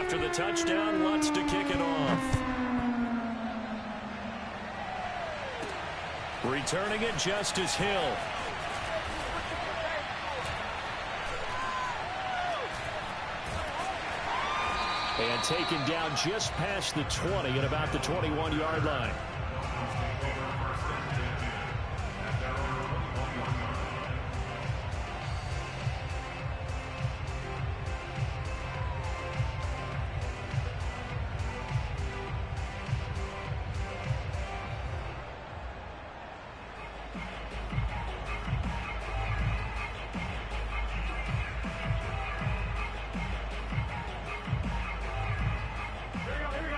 After the touchdown, Lutz to kick it off. Returning it, Justice Hill. And taken down just past the 20 at about the 21-yard line.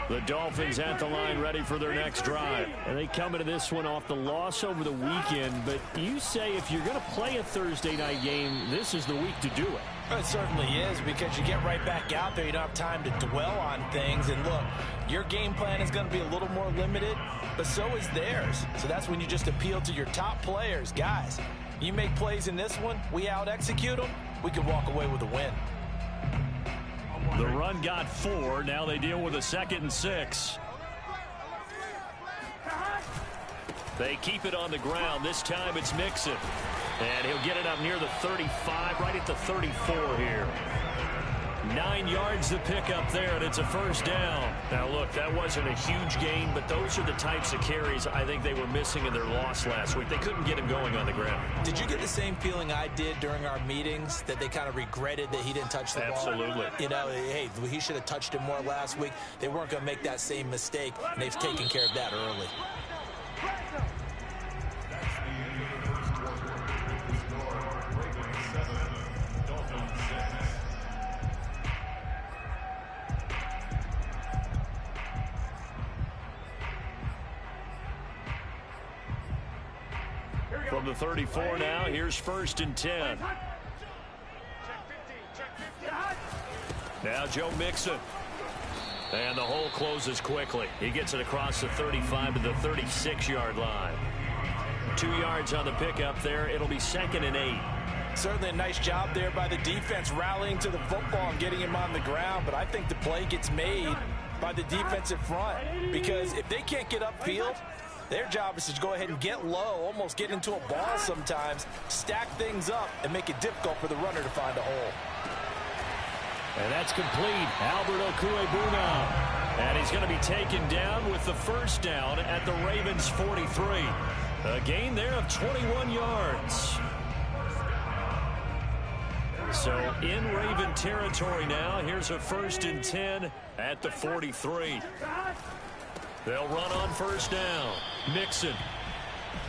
The Dolphins at the line ready for their next drive. And they come into this one off the loss over the weekend. But you say if you're going to play a Thursday night game, this is the week to do it. It certainly is, because you get right back out there. You don't have time to dwell on things. And look, your game plan is going to be a little more limited, but so is theirs. So that's when you just appeal to your top players. Guys, you make plays in this one, we out-execute them, we can walk away with a win. The run got 4. Now they deal with a 2nd and 6. They keep it on the ground. This time it's Mixon. And he'll get it up near the 35, right at the 34 here. 9 yards to pick up there, and it's a first down. Now, look, that wasn't a huge gain, but those are the types of carries I think they were missing in their loss last week. They couldn't get him going on the ground. Did you get the same feeling I did during our meetings, that they kind of regretted that he didn't touch the ball? Absolutely. You know, hey, he should have touched it more last week. They weren't going to make that same mistake, and they've taken care of that early. From the 34 now, here's 1st and 10. Now Joe Mixon. And the hole closes quickly. He gets it across the 35 to the 36-yard line. 2 yards on the pickup there. It'll be 2nd and 8. Certainly a nice job there by the defense, rallying to the football and getting him on the ground. But I think the play gets made by the defensive front, because if they can't get upfield, their job is to go ahead and get low, almost get into a ball sometimes, stack things up, and make it difficult for the runner to find a hole. And that's complete. Albert Okwuegbunam. And he's going to be taken down with the first down at the Ravens' 43. A gain there of 21 yards. So in Raven territory now. Here's a 1st and 10 at the 43. They'll run on first down. Mixon.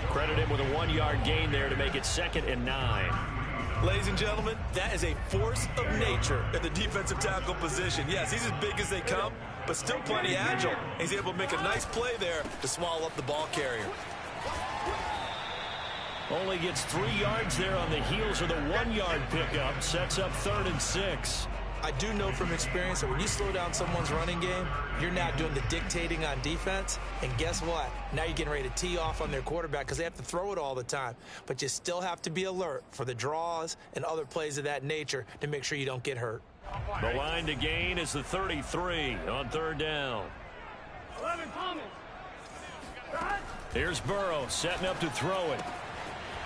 Credit him with a 1-yard gain there to make it 2nd and 9. Ladies and gentlemen, that is a force of nature at the defensive tackle position. Yes, he's as big as they come, but still plenty agile. He's able to make a nice play there to swallow up the ball carrier. Only gets 3 yards there on the heels of the 1-yard pickup. Sets up 3rd and 6. I do know from experience that when you slow down someone's running game, you're now doing the dictating on defense. And guess what? Now you're getting ready to tee off on their quarterback because they have to throw it all the time. But you still have to be alert for the draws and other plays of that nature to make sure you don't get hurt. The line to gain is the 33 on 3rd down. Here's Burrow setting up to throw it.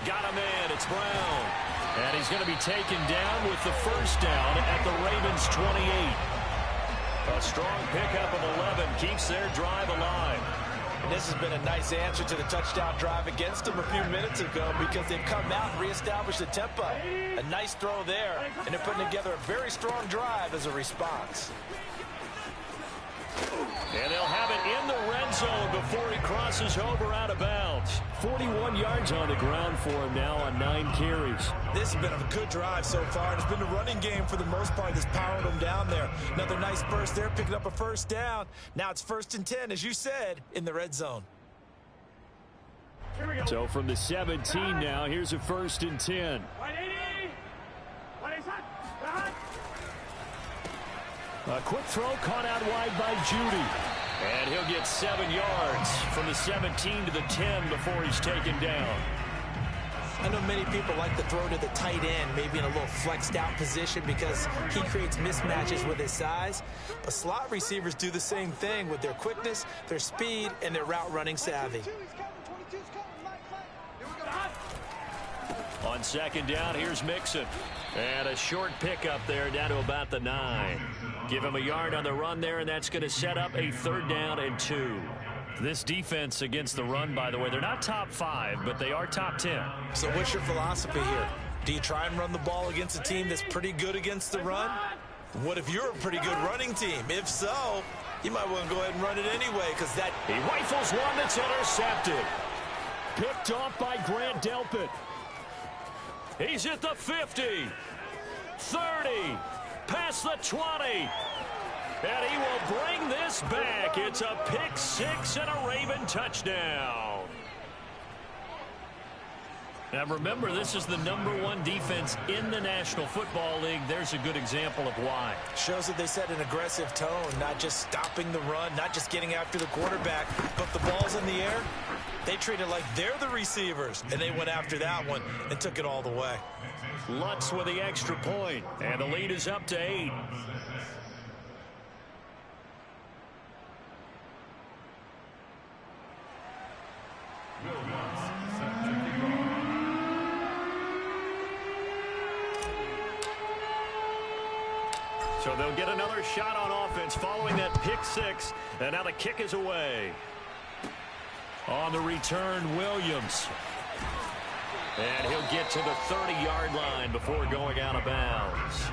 Got a man. It's Brown. And he's going to be taken down with the first down at the Ravens' 28. A strong pickup of 11 keeps their drive alive. And this has been a nice answer to the touchdown drive against them a few minutes ago, because they've come out and reestablished the tempo. A nice throw there, and they're putting together a very strong drive as a response. And they'll have it in the red zone before he crosses over out of bounds. 41 yards on the ground for him now on 9 carries. This has been a good drive so far, and it's been the running game for the most part that's powered them down there. Another nice burst there, picking up a first down. Now it's 1st and 10, as you said, in the red zone. So from the 17 now, here's a 1st and 10. A quick throw caught out wide by Judy. And he'll get 7 yards from the 17 to the 10 before he's taken down. I know many people like to throw to the tight end, maybe in a little flexed out position because he creates mismatches with his size. But slot receivers do the same thing with their quickness, their speed, and their route running savvy. On second down, here's Mixon. And a short pickup there down to about the 9. Give him a yard on the run there, and that's going to set up a 3rd down and 2. This defense against the run, by the way, they're not top 5, but they are top 10. So what's your philosophy here? Do you try and run the ball against a team that's pretty good against the run? What if you're a pretty good running team? If so, you might want to go ahead and run it anyway, because that... He rifles one that's intercepted. Picked off by Grant Delpit. He's at the 50, 30, past the 20. And he will bring this back. It's a pick 6 and a Raven touchdown. Now remember, this is the #1 defense in the National Football League. There's a good example of why. Shows that they set an aggressive tone, not just stopping the run, not just getting after the quarterback, but the ball's in the air. They treat it like they're the receivers, and they went after that one and took it all the way. Lutz with the extra point, and the lead is up to 8. So they'll get another shot on offense following that pick 6, and now the kick is away. On the return, Williams. And he'll get to the 30-yard line before going out of bounds.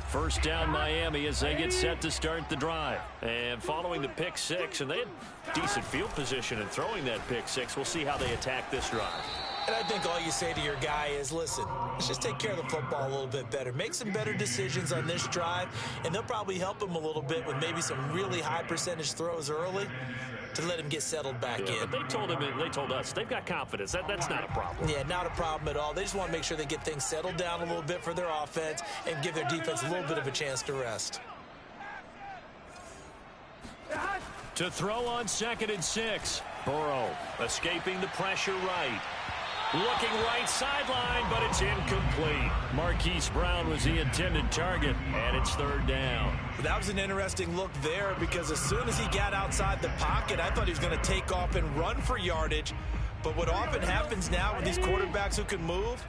First down Miami as they get set to start the drive. And following the pick 6, and they had decent field position in throwing that pick 6. We'll see how they attack this drive. And I think all you say to your guy is, listen, let's just take care of the football a little bit better. Make some better decisions on this drive, and they'll probably help him a little bit with maybe some really high percentage throws early to let him get settled back in. But they told us they've got confidence. That's not a problem. Yeah, not a problem at all. They just want to make sure they get things settled down a little bit for their offense and give their defense a little bit of a chance to rest. To throw on 2nd and 6. Burrow escaping the pressure right. Looking right sideline, but it's incomplete. Marquise Brown was the intended target, and it's 3rd down. That was an interesting look there because as soon as he got outside the pocket, I thought he was going to take off and run for yardage. But what often happens now with these quarterbacks who can move,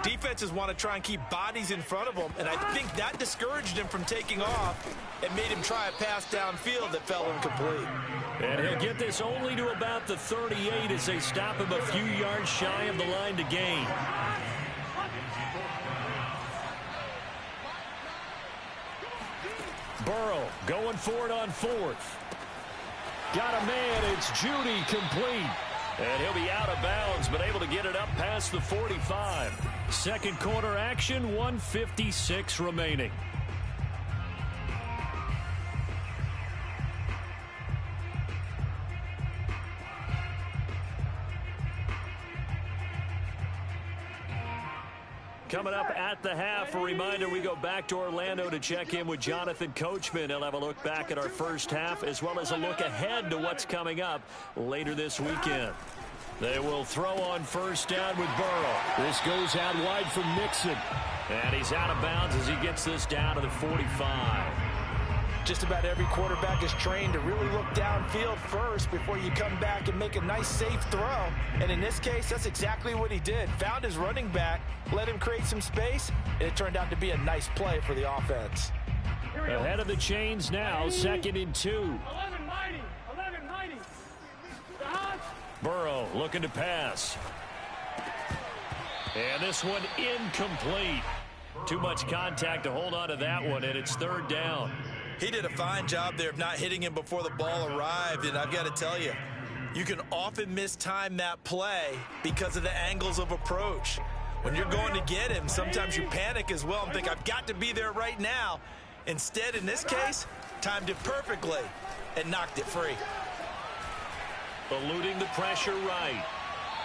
defenses want to try and keep bodies in front of them, and I think that discouraged him from taking off and made him try a pass downfield that fell incomplete. And he'll get this only to about the 38 as they stop him a few yards shy of the line to gain. Burrow going for it on 4th. Got a man, it's Judy, complete. And he'll be out of bounds, but able to get it up past the 45. Second quarter action, 1:56 remaining. Coming up at the half, a reminder, we go back to Orlando to check in with Jonathan Coachman. He'll have a look back at our first half as well as a look ahead to what's coming up later this weekend. They will throw on 1st down with Burrow. This goes out wide for Mixon. And he's out of bounds as he gets this down to the 45. Just about every quarterback is trained to really look downfield first before you come back and make a nice, safe throw. And in this case, that's exactly what he did. Found his running back, let him create some space, and it turned out to be a nice play for the offense. Ahead of the chains now, 2nd and 2. 11-90. Burrow looking to pass. And this one incomplete. Too much contact to hold on to that one, and it's 3rd down. He did a fine job there of not hitting him before the ball arrived, and I've got to tell you, you can often mistime that play because of the angles of approach. When you're going to get him, sometimes you panic as well and think, I've got to be there right now. Instead, in this case, timed it perfectly and knocked it free. Eluding the pressure right.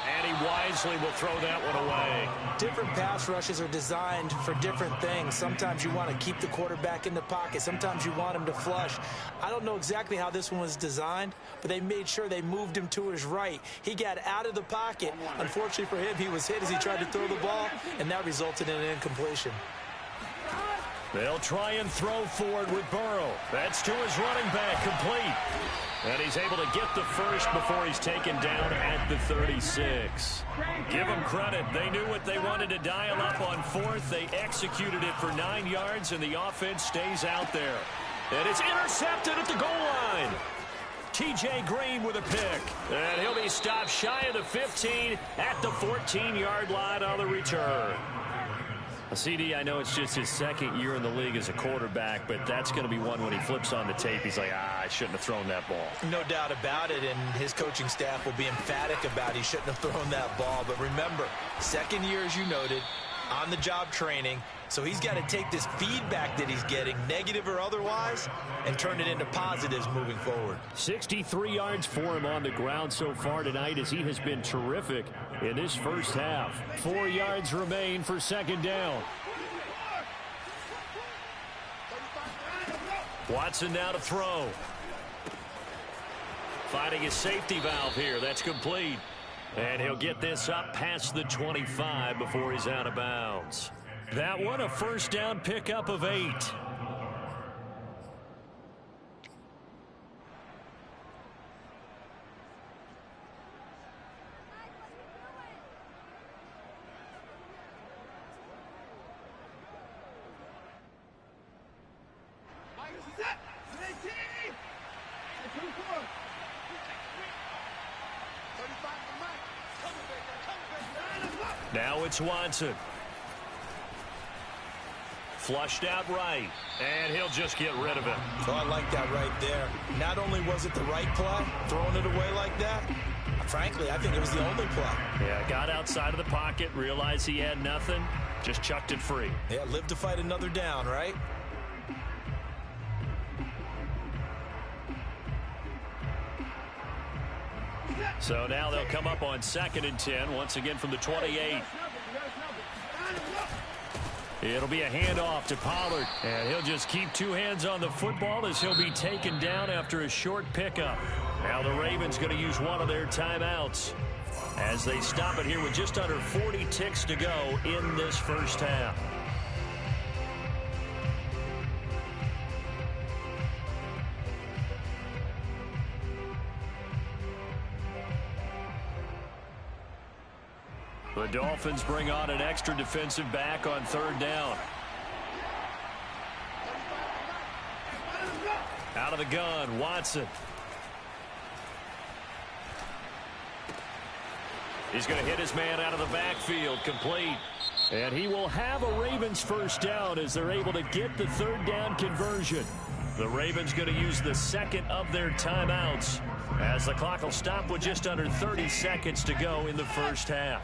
And he wisely will throw that one away. Different pass rushes are designed for different things. Sometimes you want to keep the quarterback in the pocket. Sometimes you want him to flush. I don't know exactly how this one was designed, but they made sure they moved him to his right. He got out of the pocket. Unfortunately for him, he was hit as he tried to throw the ball, and that resulted in an incompletion. They'll try and throw forward with Burrow. That's to his running back, complete. And he's able to get the first before he's taken down at the 36. Give them credit. They knew what they wanted to dial up on fourth. They executed it for 9 yards, and the offense stays out there. And it's intercepted at the goal line. T.J. Green with a pick. And he'll be stopped shy of the 15 at the 14-yard line on the return. CD, I know it's just his second year in the league as a quarterback, but that's going to be one when he flips on the tape. He's like, I shouldn't have thrown that ball. No doubt about it, and his coaching staff will be emphatic about he shouldn't have thrown that ball. But remember, second year, as you noted, on-the-job training. So he's got to take this feedback that he's getting, negative or otherwise, and turn it into positives moving forward. 63 yards for him on the ground so far tonight as he has been terrific in this first half. 4 yards remain for second down. Watson now to throw. Finding his safety valve here. That's complete. And he'll get this up past the 25 before he's out of bounds. That one a first down pickup of 8. Now it's Watson. Flushed out right, and he'll just get rid of it. Oh, I like that right there. Not only was it the right play, throwing it away like that, frankly, I think it was the only play. Yeah, got outside of the pocket, realized he had nothing, just chucked it free. Yeah, live to fight another down, right? So now they'll come up on 2nd and 10, once again from the 28. It'll be a handoff to Pollard, and he'll just keep 2 hands on the football as he'll be taken down after a short pickup. Now the Ravens going to use one of their timeouts as they stop it here with just under 40 ticks to go in this first half. The Dolphins bring on an extra defensive back on 3rd down. Out of the gun, Watson. He's going to hit his man out of the backfield, complete. And he will have a Ravens first down as they're able to get the 3rd down conversion. The Ravens going to use the 2nd of their timeouts as the clock will stop with just under 30 seconds to go in the first half.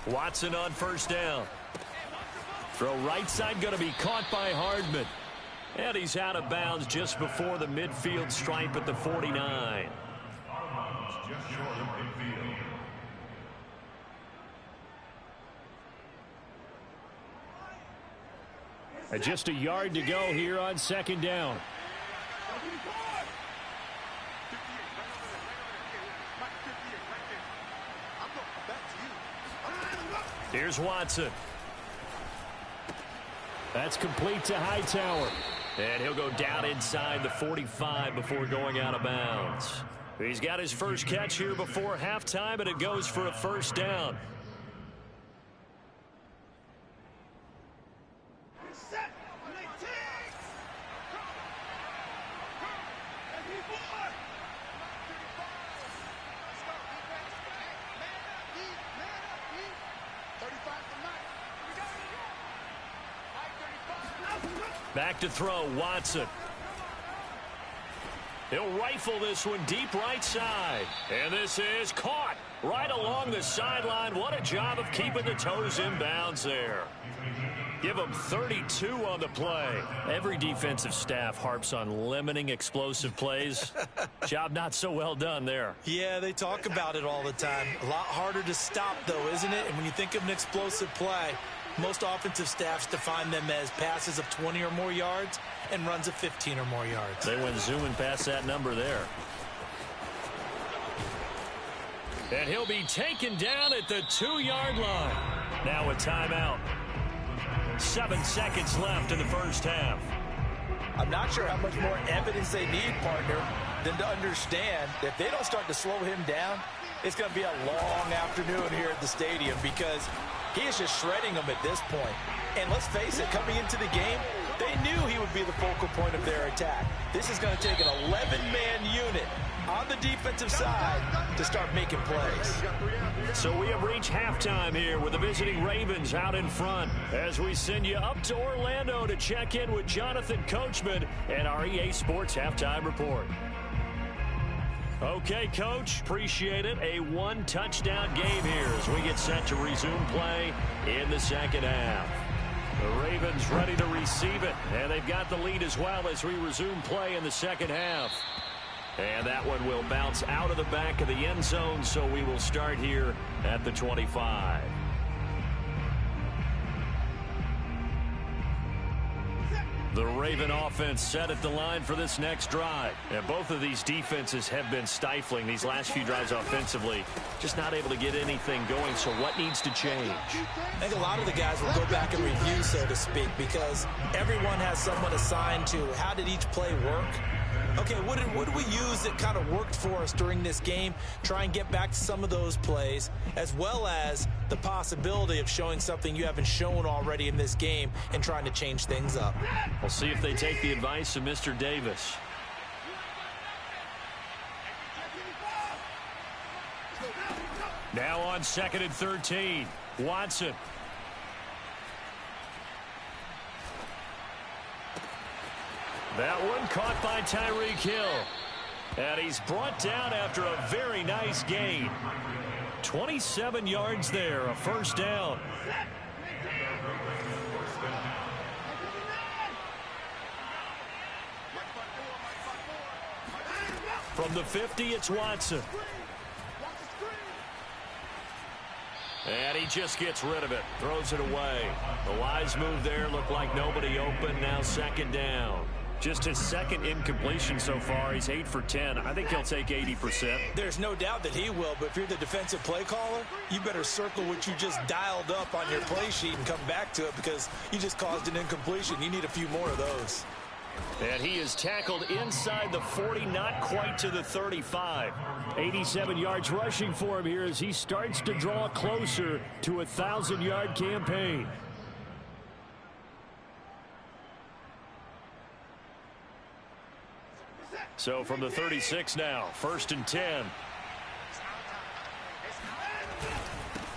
Watson on 1st down. Throw right side going to be caught by Hardman. And he's out of bounds just before the midfield stripe at the 49. And just a yard to go here on 2nd down. Here's Watson. That's complete to Hightower. And he'll go down inside the 45 before going out of bounds. He's got his first catch here before halftime, and it goes for a first down. Back to throw, Watson. He'll rifle this one deep right side. And this is caught right along the sideline. What a job of keeping the toes in bounds there. Give them 32 on the play. Every defensive staff harps on limiting explosive plays. Job not so well done there. Yeah, they talk about it all the time. A lot harder to stop, though, isn't it? And when you think of an explosive play, most offensive staffs define them as passes of 20 or more yards and runs of 15 or more yards. They went zooming past that number there. And he'll be taken down at the 2-yard line. Now a timeout. 7 seconds left in the first half. I'm not sure how much more evidence they need, partner, than to understand that if they don't start to slow him down, it's going to be a long afternoon here at the stadium because he is just shredding them at this point. And let's face it, coming into the game, they knew he would be the focal point of their attack. This is going to take an 11-man unit on the defensive side to start making plays. So we have reached halftime here with the visiting Ravens out in front as we send you up to Orlando to check in with Jonathan Coachman and our EA Sports Halftime Report. Okay, Coach, appreciate it. A one-touchdown game here as we get set to resume play in the second half. The Ravens ready to receive it, and they've got the lead as well as we resume play in the second half. And that one will bounce out of the back of the end zone, so we will start here at the 25. The Raven offense set at the line for this next drive. And both of these defenses have been stifling these last few drives offensively. Just not able to get anything going, so what needs to change? I think a lot of the guys will go back and review, so to speak, because everyone has someone assigned to how did each play work. Okay, what did we use that kind of worked for us during this game? Try and get back to some of those plays, as well as the possibility of showing something you haven't shown already in this game and trying to change things up. We'll see if they take the advice of Mr. Davis. Now on 2nd and 13, Watson. That one caught by Tyreek Hill. And he's brought down after a very nice gain. 27 yards there, a first down. From the 50, it's Watson. And he just gets rid of it, throws it away. The wise move there, looked like nobody open, now second down. Just his second incompletion so far. He's 8 for 10. I think he'll take 80%. There's no doubt that he will, but if you're the defensive play caller, you better circle what you just dialed up on your play sheet and come back to it because you just caused an incompletion. You need a few more of those. And he is tackled inside the 40, not quite to the 35. 87 yards rushing for him here as he starts to draw closer to a 1,000-yard campaign. So from the 36 now, 1st and 10.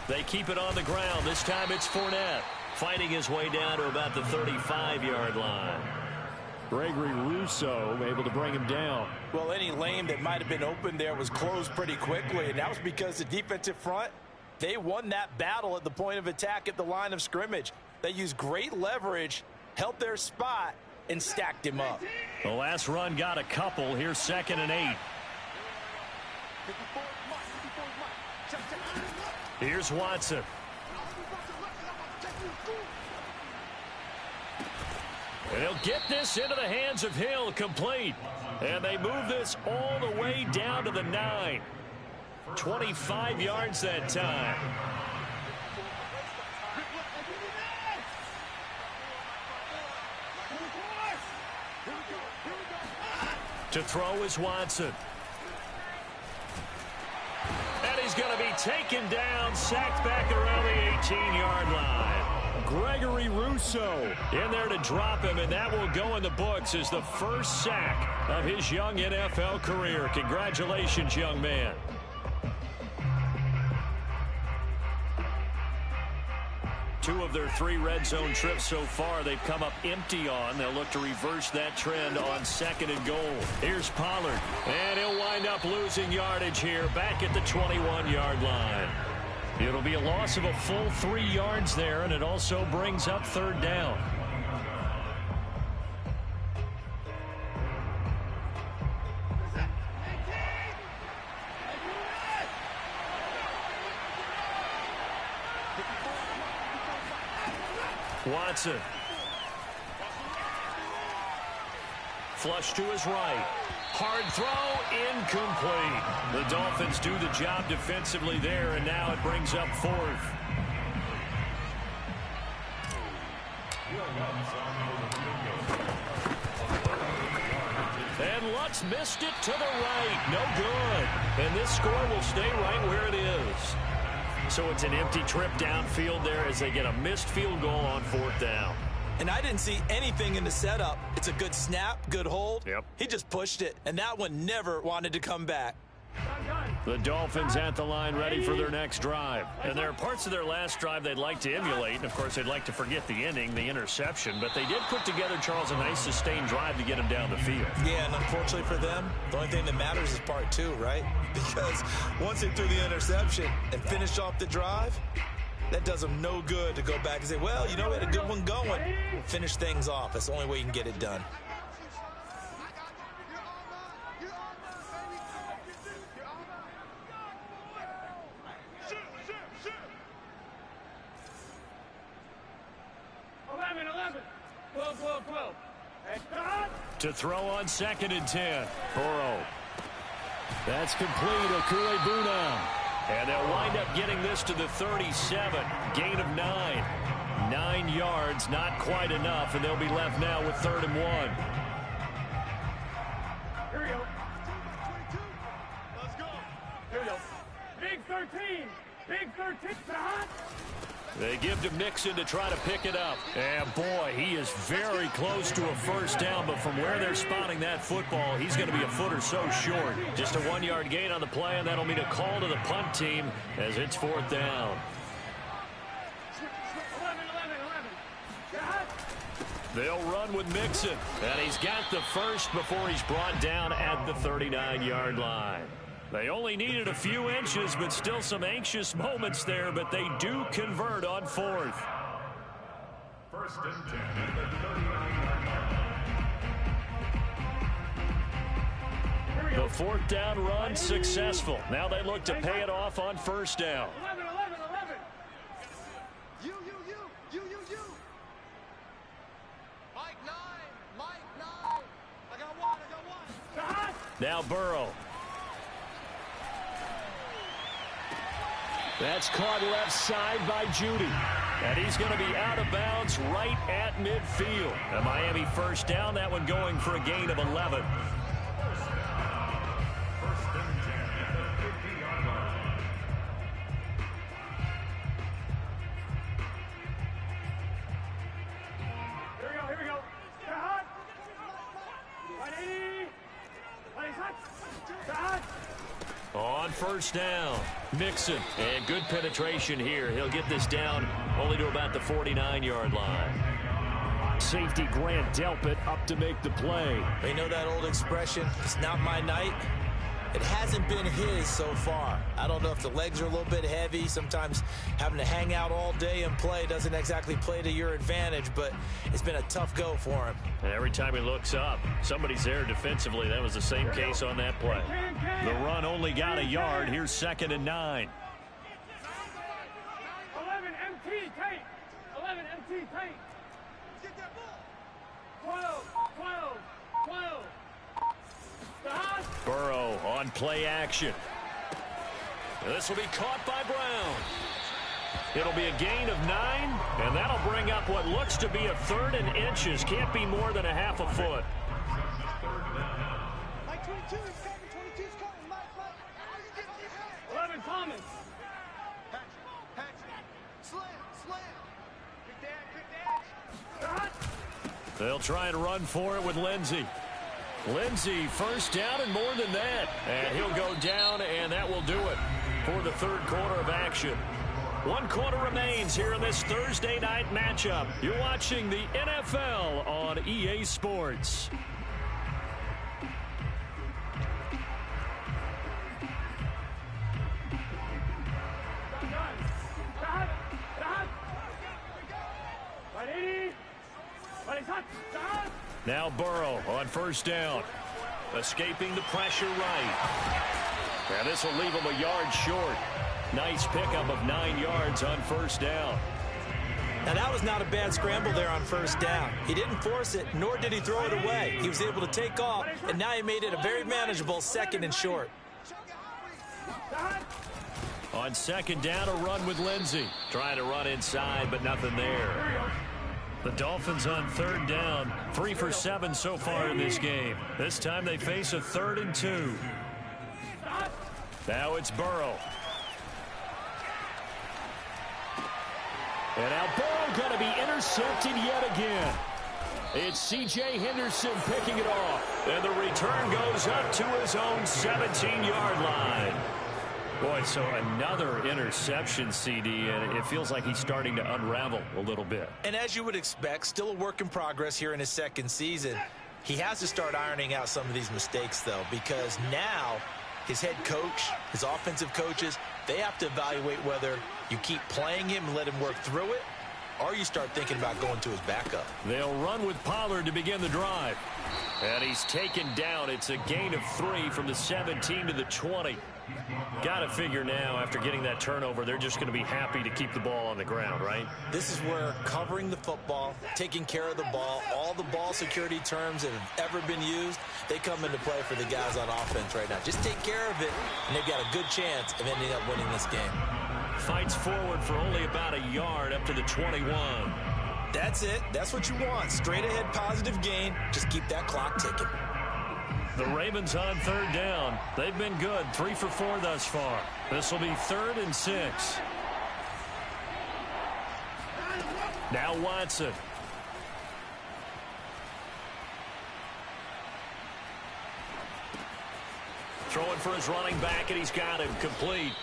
They keep it on the ground. This time it's Fournette fighting his way down to about the 35-yard line. Gregory Rousseau able to bring him down. Well, any lane that might have been open there was closed pretty quickly, and that was because the defensive front, they won that battle at the point of attack at the line of scrimmage. They used great leverage, held their spot, and stacked him up. The last run got a couple. Here's 2nd and 8. Here's Watson. And he'll get this into the hands of Hill, complete. And they move this all the way down to the 9. 25 yards that time. To throw is Watson. And he's going to be taken down, sacked back around the 18-yard line. Gregory Rousseau in there to drop him, and that will go in the books as the first sack of his young NFL career. Congratulations, young man. Two of their 3 red zone trips so far they've come up empty on. They'll look to reverse that trend on 2nd and goal. Here's Pollard, and he'll wind up losing yardage here back at the 21-yard line. It'll be a loss of a full 3 yards there, and it also brings up third down. Watson. Flush to his right. Hard throw, incomplete. The Dolphins do the job defensively there, and now it brings up fourth. And Lutz missed it to the right. No good. And this score will stay right where it is. So it's an empty trip downfield there as they get a missed field goal on fourth down. And I didn't see anything in the setup. It's a good snap, good hold. Yep. He just pushed it, and that one never wanted to come back. The Dolphins at the line ready for their next drive. And there are parts of their last drive they'd like to emulate. And, of course, they'd like to forget the inning, the interception. But they did put together, Charles, a nice sustained drive to get him down the field. Yeah, and unfortunately for them, the only thing that matters is part two, right? Because once they threw the interception and finished off the drive, that does them no good to go back and say, well, you know, we had a good one going. Finish things off. That's the only way you can get it done. To throw on 2nd and 10. Burrow. That's complete. Okuegbuna. And they'll wind up getting this to the 37. Gain of 9. 9 yards, not quite enough, and they'll be left now with 3rd and 1. Here we go. Let's go. Here we go. Big 13. Big 13. They give to Mixon to try to pick it up. And, boy, he is very close to a first down, but from where they're spotting that football, he's going to be a foot or so short. Just a 1-yard gain on the play, and that'll mean a call to the punt team as it's 4th down. 11. They'll run with Mixon, and he's got the first before he's brought down at the 39-yard line. They only needed a few inches, but still some anxious moments there, but they do convert on 4th. 1st and 10 at the 39-yard line. The 4th down run successful. Now they look to pay it off on 1st down. 11. You. Mike 9. I got one. Now Burrow. That's caught left side by Judy. And he's going to be out of bounds right at midfield. A Miami first down, that one going for a gain of 11. 1st and 10 at the 50-yard line. Here we go. They're hot. 180. 180. Hot. On 1st down, Mixon. And good penetration here. He'll get this down only to about the 49-yard line. Safety Grant Delpit up to make the play. You know that old expression, it's not my night? It hasn't been his so far. I don't know if the legs are a little bit heavy. Sometimes having to hang out all day and play doesn't exactly play to your advantage, but it's been a tough go for him. And every time he looks up, somebody's there defensively. That was the same case on that play. The run only got a yard. Here's 2nd and 9. 11 MT tight. 11 MT tight. Get that ball. 12. Burrow on play action. This will be caught by Brown. It'll be a gain of 9, and that'll bring up what looks to be a 3rd and inches. Can't be more than a half a foot. Mike 22 is coming. 22 is coming. Mike. 11 Thomas. Patch. Slam. Good dash. They'll try and run for it with Lindsey. Lindsey, first down and more than that. And he'll go down, and that will do it for the 3rd quarter of action. 1 quarter remains here in this Thursday night matchup. You're watching the NFL on EA Sports. Now Burrow on first down. Escaping the pressure right. And this will leave him a yard short. Nice pickup of 9 yards on first down. Now, that was not a bad scramble there on first down. He didn't force it, nor did he throw it away. He was able to take off, and now he made it a very manageable 2nd and short. On 2nd down, a run with Lindsey. Trying to run inside, but nothing there. The Dolphins on 3rd down. 3 for 7 so far in this game. This time they face a 3rd and 2. Now it's Burrow. And now Burrow going to be intercepted yet again. It's C.J. Henderson picking it off. And the return goes up to his own 17-yard line. Boy, so another interception, CD, and it feels like he's starting to unravel a little bit. And as you would expect, still a work in progress here in his 2nd season. He has to start ironing out some of these mistakes, though, because now his head coach, his offensive coaches, they have to evaluate whether you keep playing him and let him work through it, or you start thinking about going to his backup. They'll run with Pollard to begin the drive. And he's taken down. It's a gain of 3 from the 17 to the 20. Got to figure now, after getting that turnover, they're just going to be happy to keep the ball on the ground, right? This is where covering the football, taking care of the ball, all the ball security terms that have ever been used, they come into play for the guys on offense right now. Just take care of it, and they've got a good chance of ending up winning this game. Fights forward for only about a yard up to the 21. That's it. That's what you want. Straight ahead positive gain. Just keep that clock ticking. The Ravens on 3rd down. They've been good. 3 for 4 thus far. This will be 3rd and 6. Now Watson. Throwing for his running back, and he's got him complete.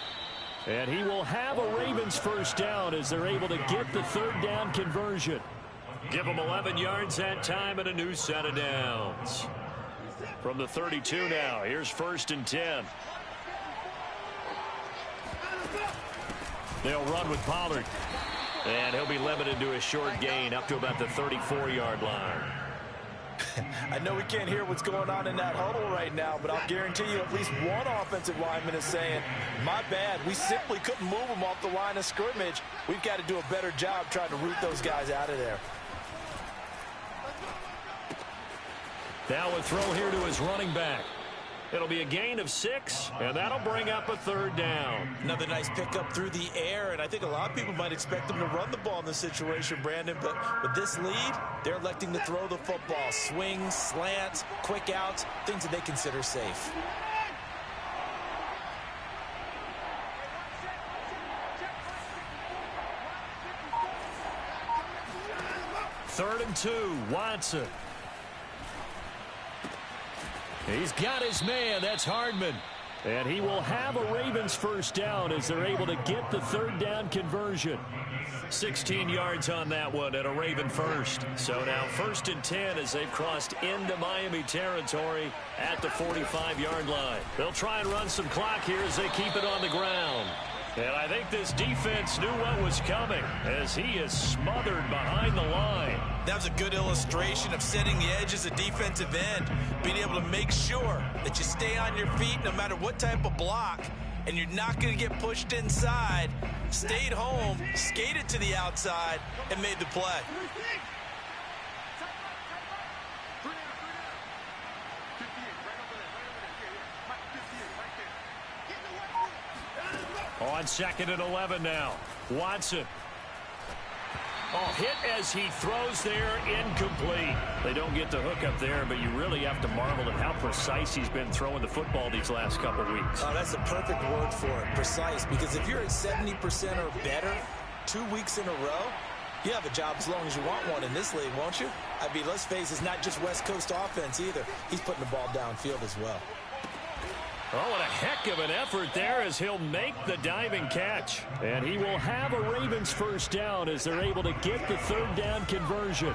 And he will have a Ravens first down as they're able to get the 3rd down conversion. Give them 11 yards that time and a new set of downs. From the 32 now, here's 1st and 10. They'll run with Pollard. And he'll be limited to a short gain up to about the 34-yard line. I know we can't hear what's going on in that huddle right now, but I'll guarantee you at least one offensive lineman is saying, my bad, we simply couldn't move them off the line of scrimmage. We've got to do a better job trying to root those guys out of there. Now a throw here to his running back. It'll be a gain of 6, and that'll bring up a 3rd down. Another nice pickup through the air, and I think a lot of people might expect them to run the ball in this situation, Brandon, but with this lead, they're electing to throw the football. Swings, slants, quick outs, things that they consider safe. Third and 2, Watson. He's got his man. That's Hardman. And he will have a Ravens first down as they're able to get the 3rd down conversion. 16 yards on that one and a Raven first. So now 1st and 10 as they've crossed into Miami territory at the 45-yard line. They'll try and run some clock here as they keep it on the ground. And I think this defense knew what was coming as he is smothered behind the line. That was a good illustration of setting the edge as a defensive end, being able to make sure that you stay on your feet no matter what type of block, and you're not going to get pushed inside. Stayed home, skated to the outside, and made the play. On 2nd and 11 now. Watson. Oh, hit as he throws there, incomplete. They don't get the hook up there, but you really have to marvel at how precise he's been throwing the football these last couple weeks. Oh, that's a perfect word for it, precise, because if you're at 70% or better 2 weeks in a row, you have a job as long as you want one in this league, won't you? I mean, let's face it, it's not just West Coast offense either. He's putting the ball downfield as well. Oh, what a heck of an effort there as he'll make the diving catch. And he will have a Ravens first down as they're able to get the 3rd down conversion.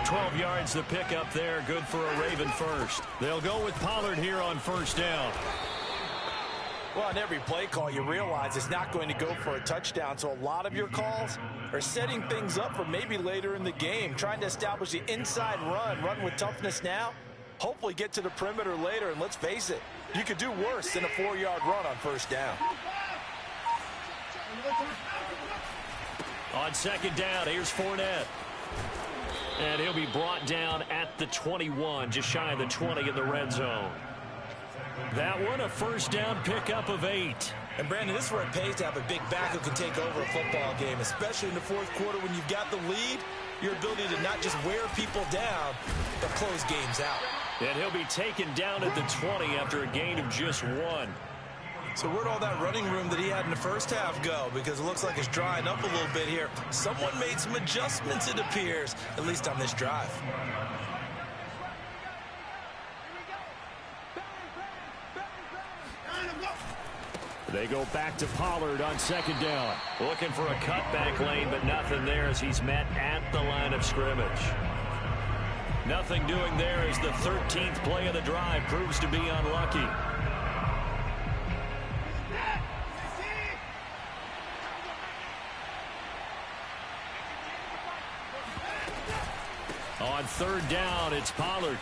12 yards to pick up there, good for a Raven first. They'll go with Pollard here on 1st down. Well, on every play call, you realize it's not going to go for a touchdown, so a lot of your calls are setting things up for maybe later in the game, trying to establish the inside run with toughness now, hopefully get to the perimeter later, and let's face it, you could do worse than a 4-yard run on first down. On second down, here's Fournette. And he'll be brought down at the 21, just shy of the 20 in the red zone. That one, a first down pickup of 8. And, Brandon, this is where it pays to have a big back who can take over a football game, especially in the fourth quarter when you've got the lead, your ability to not just wear people down, but close games out. And he'll be taken down at the 20 after a gain of just 1. So where'd all that running room that he had in the first half go? Because it looks like it's drying up a little bit here. Someone made some adjustments, it appears, at least on this drive. They go back to Pollard on second down. Looking for a cutback lane, but nothing there as he's met at the line of scrimmage. Nothing doing there as the 13th play of the drive proves to be unlucky. On third down, it's Pollard.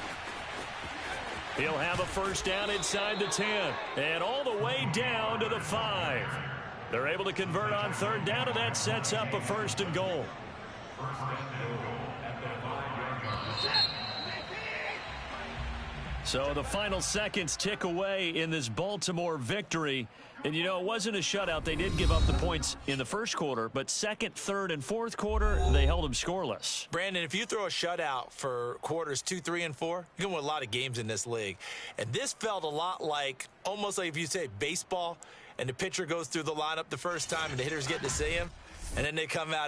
He'll have a first down inside the 10 and all the way down to the 5. They're able to convert on third down, and that sets up a first and goal. So the final seconds tick away in this Baltimore victory. And, you know, it wasn't a shutout. They did give up the points in the first quarter, but second, third, and fourth quarter, they held them scoreless. Brandon, if you throw a shutout for quarters 2, 3, and 4, you can win a lot of games in this league. And this felt a lot like, almost like if you say baseball, and the pitcher goes through the lineup the first time, and the hitters get to see him, and then they come out